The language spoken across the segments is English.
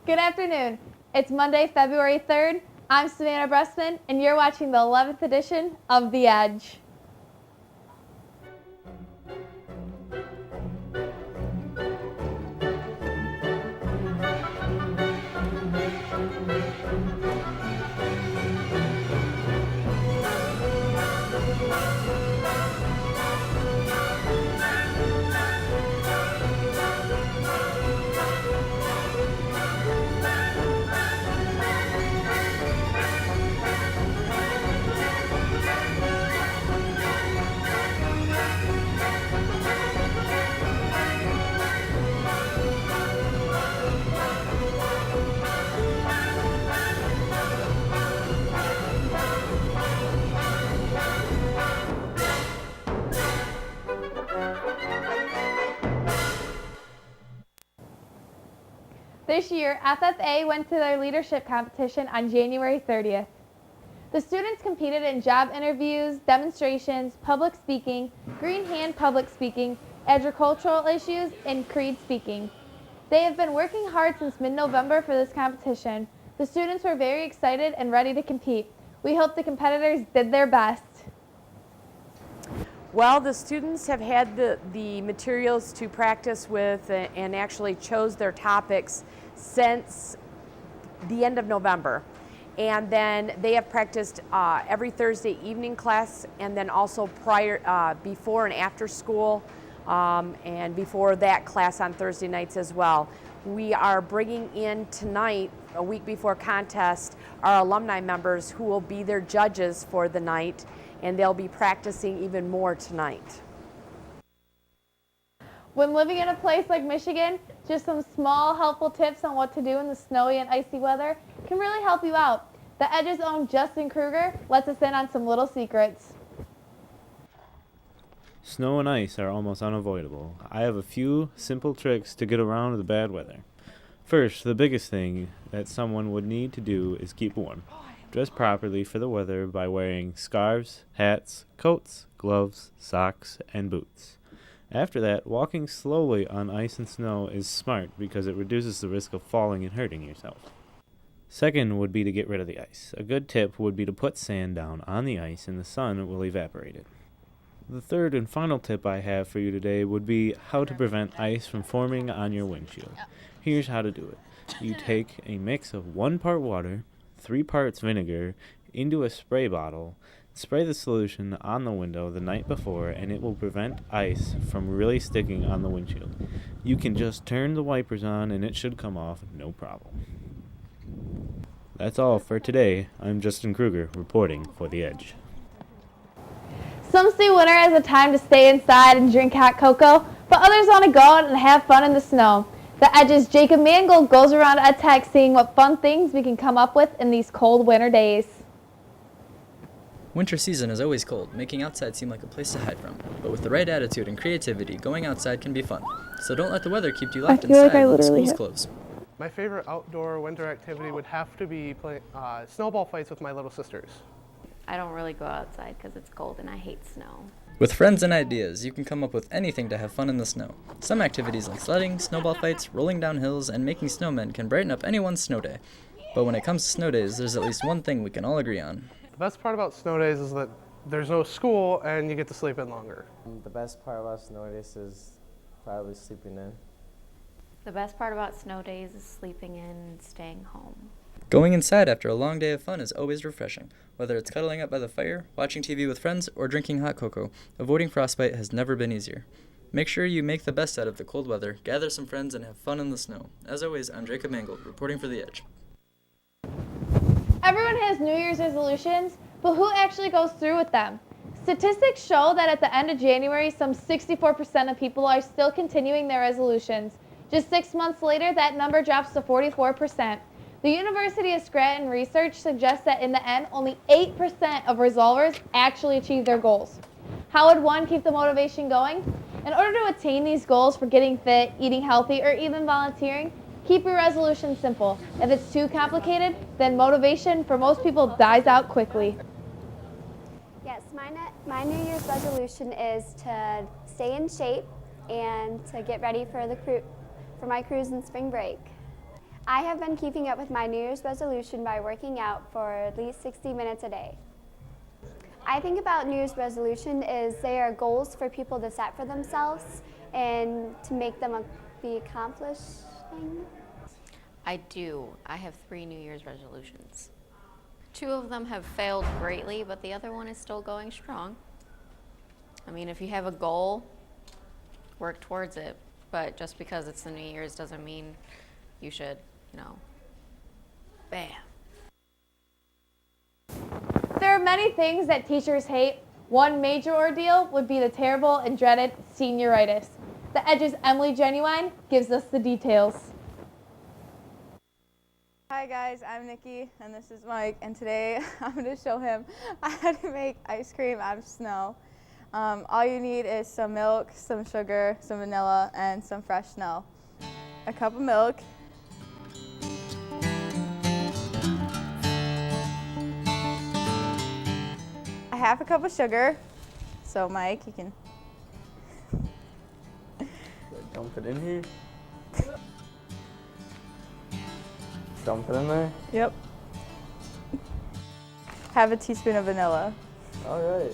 Good afternoon. It's Monday, February 3rd. I'm Savannah Bressman, and you're watching the 11th edition of The Edge. This year, FFA went to their leadership competition on January 30th. The students competed in job interviews, demonstrations, public speaking, green hand public speaking, agricultural issues, and creed speaking. They have been working hard since mid-November for this competition. The students were very excited and ready to compete. We hope the competitors did their best. Well, the students have had the materials to practice with and actually chose their topics since the end of November. And then they have practiced every Thursday evening class, and then also before and after school, and before that class on Thursday nights as well. We are bringing in tonight, a week before contest, our alumni members who will be their judges for the night, and they'll be practicing even more tonight. When living in a place like Michigan, just some small helpful tips on what to do in the snowy and icy weather can really help you out. The Edge's own Justin Kruger lets us in on some little secrets. Snow and ice are almost unavoidable. I have a few simple tricks to get around the bad weather. First, the biggest thing that someone would need to do is keep warm. Dress properly for the weather by wearing scarves, hats, coats, gloves, socks, and boots. After that, walking slowly on ice and snow is smart because it reduces the risk of falling and hurting yourself. Second would be to get rid of the ice. A good tip would be to put sand down on the ice and the sun will evaporate it. The third and final tip I have for you today would be how to prevent ice from forming on your windshield. Here's how to do it. You take a mix of 1 part water, 3 parts vinegar into a spray bottle, spray the solution on the window the night before, and it will prevent ice from really sticking on the windshield. You can just turn the wipers on and it should come off no problem. That's all for today. I'm Justin Kruger reporting for The Edge. Some see winter as a time to stay inside and drink hot cocoa, but others want to go out and have fun in the snow. The Edge's Jacob Mangold goes around Attica seeing what fun things we can come up with in these cold winter days. Winter season is always cold, making outside seem like a place to hide from. But with the right attitude and creativity, going outside can be fun. So don't let the weather keep you locked inside when schools close. My favorite outdoor winter activity would have to be playing snowball fights with my little sisters. I don't really go outside because it's cold and I hate snow. With friends and ideas, you can come up with anything to have fun in the snow. Some activities like sledding, snowball fights, rolling down hills, and making snowmen can brighten up anyone's snow day. But when it comes to snow days, there's at least one thing we can all agree on. The best part about snow days is that there's no school and you get to sleep in longer. The best part about snow days is probably sleeping in. The best part about snow days is sleeping in and staying home. Going inside after a long day of fun is always refreshing. Whether it's cuddling up by the fire, watching TV with friends, or drinking hot cocoa, avoiding frostbite has never been easier. Make sure you make the best out of the cold weather, gather some friends, and have fun in the snow. As always, I'm Jacob Mangold, reporting for The Edge. Everyone has New Year's resolutions, but who actually goes through with them? Statistics show that at the end of January, some 64% of people are still continuing their resolutions. Just 6 months later, that number drops to 44%. The University of Scranton research suggests that in the end, only 8% of resolvers actually achieve their goals. How would one keep the motivation going? In order to attain these goals for getting fit, eating healthy, or even volunteering, keep your resolution simple. If it's too complicated, then motivation for most people dies out quickly. Yes, my New Year's resolution is to stay in shape and to get ready for my cruise in spring break. I have been keeping up with my New Year's resolution by working out for at least 60 minutes a day. I think about New Year's resolution is they are goals for people to set for themselves and to make them be accomplishing. I do. I have 3 New Year's resolutions. 2 of them have failed greatly, but the other one is still going strong. I mean, if you have a goal, work towards it. But just because it's the New Year's doesn't mean you should, bam. There are many things that teachers hate. One major ordeal would be the terrible and dreaded senioritis. The Edge's Emily Genuine gives us the details. Hi guys, I'm Nikki and this is Mike, and today I'm going to show him how to make ice cream out of snow. All you need is some milk, some sugar, some vanilla, and some fresh snow. A cup of milk, a half a cup of sugar. So Mike, you can Dump it in here. Dump it in there. Yep. Have a teaspoon of vanilla. All right.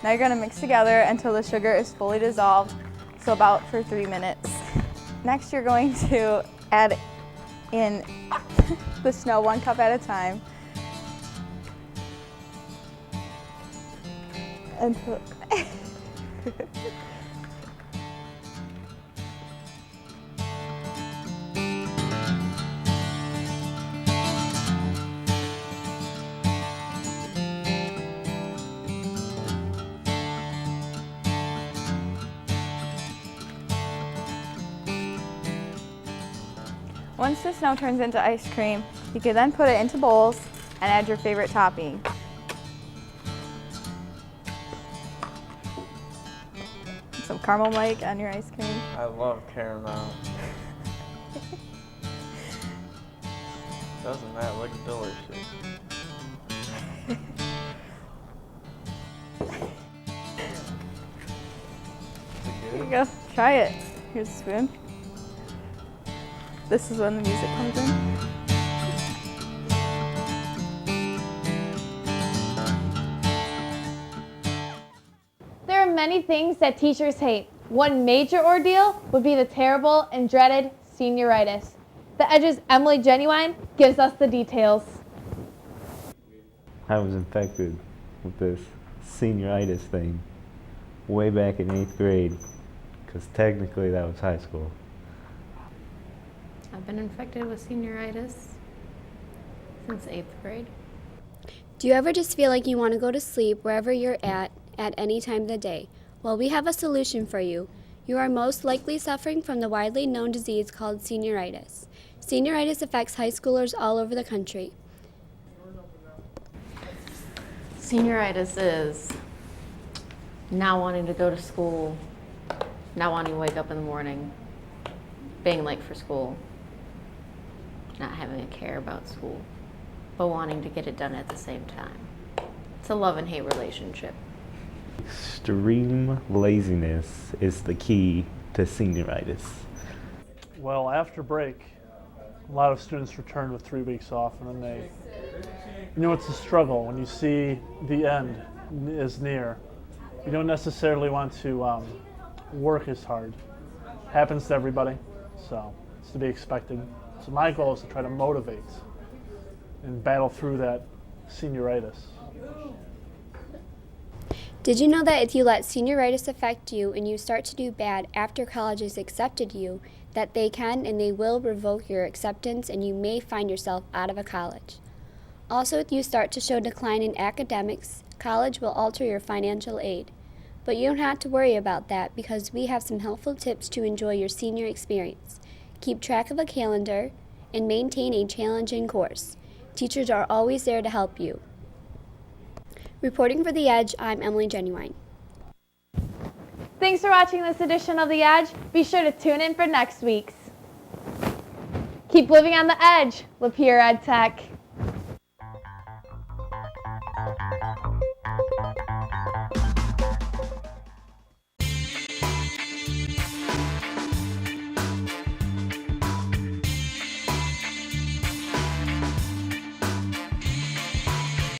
Now you're going to mix together until the sugar is fully dissolved, so about for 3 minutes. Next you're going to add in the snow 1 cup at a time. Until Once the snow turns into ice cream, you can then put it into bowls and add your favorite topping. Some caramel, Mike, on your ice cream. I love caramel. Doesn't that look delicious? Here you go. Try it. Here's a spoon. This is when the music comes in. There are many things that teachers hate. One major ordeal would be the terrible and dreaded senioritis. The Edge's Emily Genuine gives us the details. I was infected with this senioritis thing way back in 8th grade, because technically that was high school. I've been infected with senioritis since 8th grade. Do you ever just feel like you want to go to sleep wherever you're at any time of the day? Well, we have a solution for you. You are most likely suffering from the widely known disease called senioritis. Senioritis affects high schoolers all over the country. Senioritis is not wanting to go to school, not wanting to wake up in the morning, being late for school, not having a care about school, but wanting to get it done at the same time. It's a love and hate relationship. Extreme laziness is the key to senioritis. Well, after break, a lot of students return with 3 weeks off, and then it's a struggle when you see the end is near. You don't necessarily want to work as hard. Happens to everybody, so it's to be expected. So my goal is to try to motivate and battle through that senioritis. Did you know that if you let senioritis affect you and you start to do bad after college has accepted you, that they can and they will revoke your acceptance and you may find yourself out of a college? Also, if you start to show decline in academics, college will alter your financial aid. But you don't have to worry about that because we have some helpful tips to enjoy your senior experience. Keep track of a calendar and maintain a challenging course. Teachers are always there to help you. Reporting for The Edge, I'm Emily Genuine. Thanks for watching this edition of The Edge. Be sure to tune in for next week's. Keep living on the edge, Lapeer Ed Tech.